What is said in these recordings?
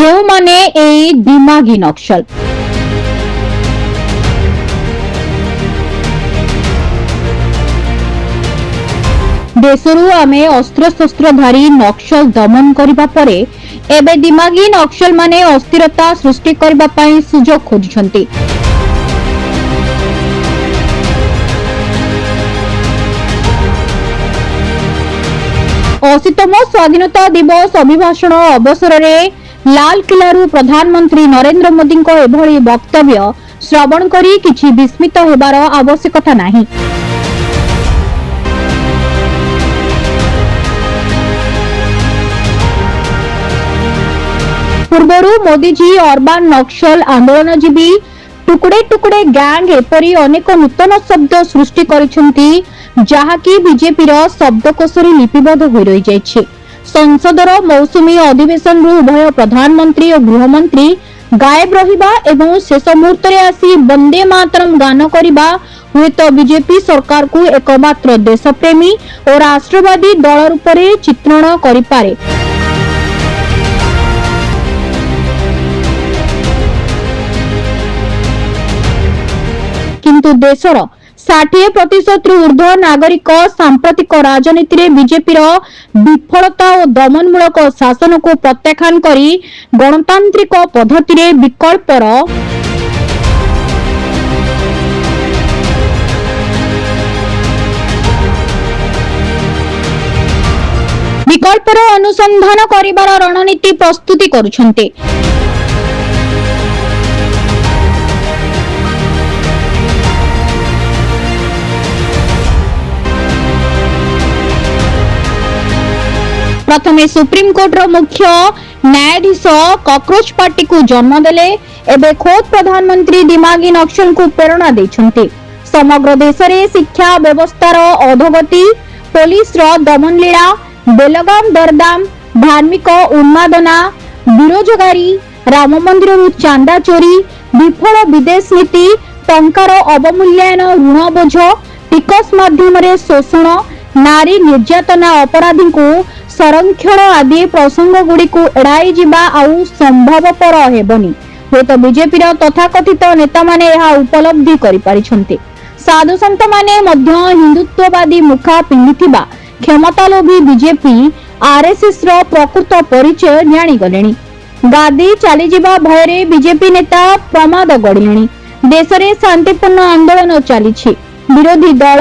କେଉଁମାନେ ଏଇ ଦିମାଗୀ ନକ୍ସଲ? ଦେଶରୁ ଆମେ ଅସ୍ତ୍ରଶସ୍ତ୍ରଧାରୀ ନକ୍ସଲ ଦମନ କରିବା ପରେ ଏବେ ଦିମାଗୀ ନକ୍ସଲ ମାନେ ଅସ୍ଥିରତା ସୃଷ୍ଟି କରିବା ପାଇଁ ସୁଯୋଗ ଖୋଜୁଛନ୍ତି। ଅଶୀତମ ସ୍ୱାଧୀନତା ଦିବସ ଅଭିଭାଷଣ ଅବସରରେ ଲାଲକିଲ୍ଲାରୁ ପ୍ରଧାନମନ୍ତ୍ରୀ ନରେନ୍ଦ୍ର ମୋଦିଙ୍କ ଏଭଳି ବକ୍ତବ୍ୟ ଶ୍ରବଣ କରି କିଛି ବିସ୍ମିତ ହେବାର ଆବଶ୍ୟକତା ନାହିଁ। ପୂର୍ବରୁ ମୋଦିଜୀ ଅର୍ବାନ ନକ୍ସଲ ଆନ୍ଦୋଳନଜୀବୀ ଟୁକୁଡେ ଟୁକୁଡେ ଗ୍ୟାଙ୍ଗ ଏପରି ଅନେକ ନୂତନ ଶବ୍ଦ ସୃଷ୍ଟି କରିଛନ୍ତି ଯାହାକି ବିଜେପିର ଶବ୍ଦକୋଷରେ ଲିପିବଦ୍ଧ ହୋଇ ରହିଯାଇଛି। ସଂସଦର ମୌସୁମୀ ଅଧିବେଶନରୁ ଉଭୟ ପ୍ରଧାନମନ୍ତ୍ରୀ ଓ ଗୃହମନ୍ତ୍ରୀ ଗାୟବ ରହିବା ଏବଂ ଶେଷ ମୁହୂର୍ତ୍ତରେ ଆସି ବନ୍ଦେ ମାତରମ୍ ଗାନ କରିବା ହୁଏତ ବିଜେପି ସରକାରକୁ ଏକମାତ୍ର ଦେଶପ୍ରେମୀ ଓ ରାଷ୍ଟ୍ରବାଦୀ ଦଳ ରୂପରେ ଚିତ୍ରଣ କରିପାରେ। କିନ୍ତୁ ଦେଶର 60% ଊର୍ଦ୍ଧ୍ବ ନାଗରିକ ସାମ୍ପ୍ରତିକ ରାଜନୀତିରେ ବିଜେପିର ବିଫଳତା ଓ ଦମନମୂଳକ ଶାସନକୁ ପ୍ରତ୍ୟାଖ୍ୟାନ କରି ଗଣତାନ୍ତ୍ରିକ ପଦ୍ଧତିରେ ବିକଳ୍ପର ଅନୁସନ୍ଧାନ କରିବାର ରଣନୀତି ପ୍ରସ୍ତୁତି କରୁଛନ୍ତି। प्रथमे सुप्रीमकोर्टर मुख्य न्यायाधीश कॉकरोच पार्टी को जन्म देले, एबे खोद प्रधानमंत्री दिमागी नक्सल को प्रेरणा देछन्ते। समग्र देश रे शिक्षा व्यवस्थार अधोगति, पुलिस रो दमन लीला, बेलगाम दरदाम, धार्मिक उन्मादना, बेरोजगारी, राम मंदिर चांदा चोरी, विफल विदेश नीति, टंकार अवमूल्यन, ऋण बोझ, टिकस माध्यम रे शोषण, नारी निर्यातना अपराधी को संरक्षण आदि प्रसंग गुड़ी को एड़ाई जिबा आउ संभवपर हेबनी। हुए तो बीजेपी तथाकथित नेता माने यह उपलब्धि करि पारिछन्ते। साधु संत माने मध्य हिंदुत्ववादी मुखा पिंधिथिबा क्षमतालोभी बीजेपी आरएसएस रो प्रकृत परिचय जानी गलेनी। गादी चली जिबा भयरे बीजेपी नेता प्रमाद गड़िलेनी। देश रे शांतिपूर्ण आंदोलन चलीछि। विरोधी दल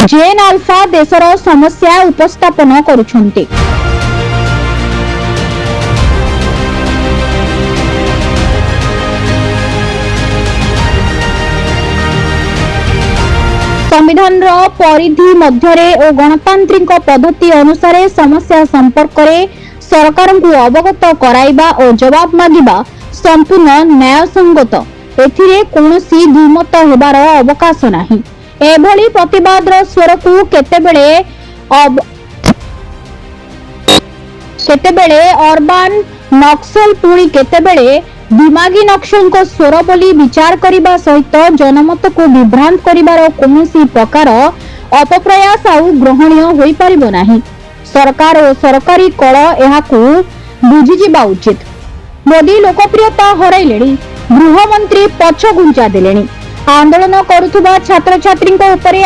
जेन अल्फा देशर समस्या उपस्थापन करुछन्ते। संविधान परिधि मध्यरे और गणतांत्रिक पद्धति अनुसार समस्या संपर्क में सरकार को अवगत कराइबा और जवाब मागिबा संपूर्ण न्यायसंगत। एथिरे कोनोसी द्विमत हेबार अवकाश नाही। एभली प्रतिवाद स्वर को केतेबेले अर्बान नक्सल पुणी केतेबेले दिमागी नक्सल को स्वर बोली विचार करिबा सहित जनमत को विभ्रांत करिबार कोनोसी प्रकार अपप्रयास आउ ग्रहणीय होई परिबो नाही। सरकार और सरकारी कल एहाकू बुझी जिबा उचित। मोदी लोकप्रियता हरैलेनी, गृहमंत्री पछ घुंचा देलेनी। आंदोलन करुथुबा छात्र छात्री उपरे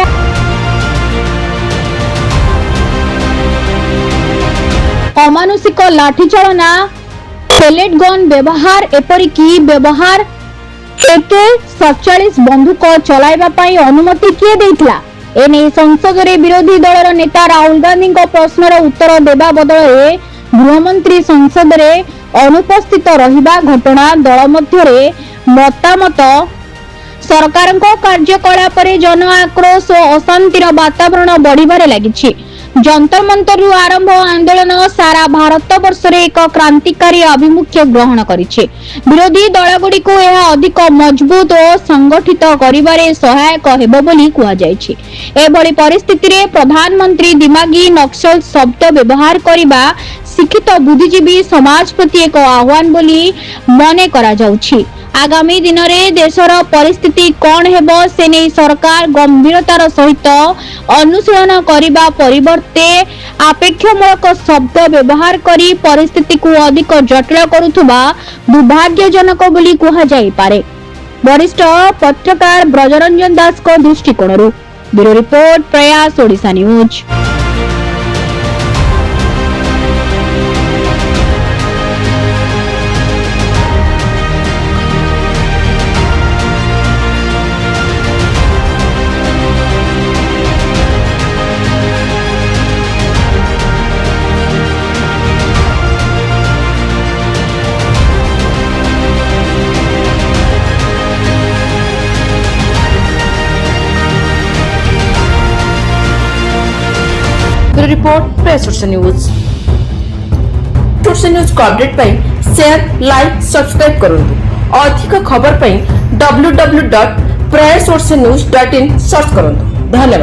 अमानुषिक लाठीचालना, पेलेट गन व्यवहार, एपरिकी व्यवहार AK-47 बंदूक चलाइबा पई अनुमति किए देइतला? एने संसद रे विरोधी दलर नेता राहुल गांधी प्रश्नर उत्तर देबा बदले गृहमंत्री संसद रे अनुपस्थित रहिबा घटना दल मध्यरे मतामत सरकार कार्यकलाप जन आक्रोश और अशांतिर वातावरण बढ़िबारे लागिछि। जंतर मंतर आरंभ आंदोलन सारा भारत वर्ष रे एक क्रांतिकारी अभिमुख्य ग्रहण करिछि। विरोधी दलगुडी को यह अधिक मजबूत और संगठित करिबारे सहायक हेबो बोली कुआ जायछि। एभली परिस्थिति रे प्रधानमंत्री दिमागी नक्सल शब्द व्यवहार करिबा शिक्षित बुद्धिजीवी समाज प्रति एक आह्वान बोली मने करा जाउछि। आगामी दिन में देशर परिस्थिति कौन हेबो से नहीं सरकार गंभीरतार सहित अनुशीलन करने परिवर्ते आपेक्षमूलक शब्द व्यवहार करी परिस्थिति को अधिक जटिल करुथुबा दुर्भाग्यजनक बोली कहा जाई पारे। वरिष्ठ पत्रकार ब्रजरंजन दास को दृष्टिकोण ब्यूरो रिपोर्ट प्रयास Odisha news. Report press source news को अपडेट पाई शेयर लाइक सब्सक्राइब करूँ। अधिक खबर पाई www.prayersourcenews.in सर्च करूँ। धन्यवाद।